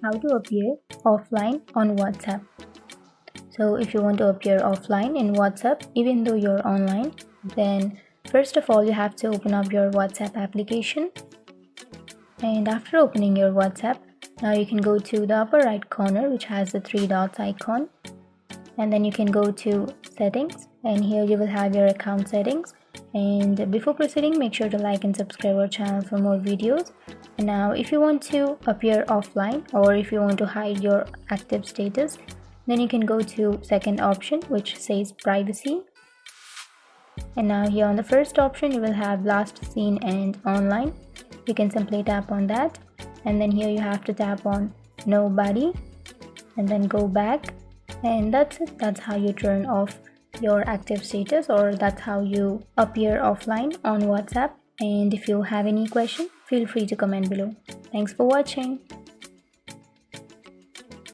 how to appear offline on WhatsApp. So if you want to appear offline in WhatsApp, even though you're online, then first of all, you have to open up your WhatsApp application. And after opening your WhatsApp, now you can go to the upper right corner, which has the three dots icon. And then you can go to settings, and here you will have your account settings. And before proceeding, make sure to like and subscribe our channel for more videos. And now if you want to appear offline, or if you want to hide your active status, then you can go to second option, which says privacy. And now here on the first option, you will have last seen and online. You can simply tap on that, and then here you have to tap on nobody and then go back, and that's it. That's how you turn off your active status, or that's how you appear offline on WhatsApp. And if you have any question, feel free to comment below. Thanks for watching.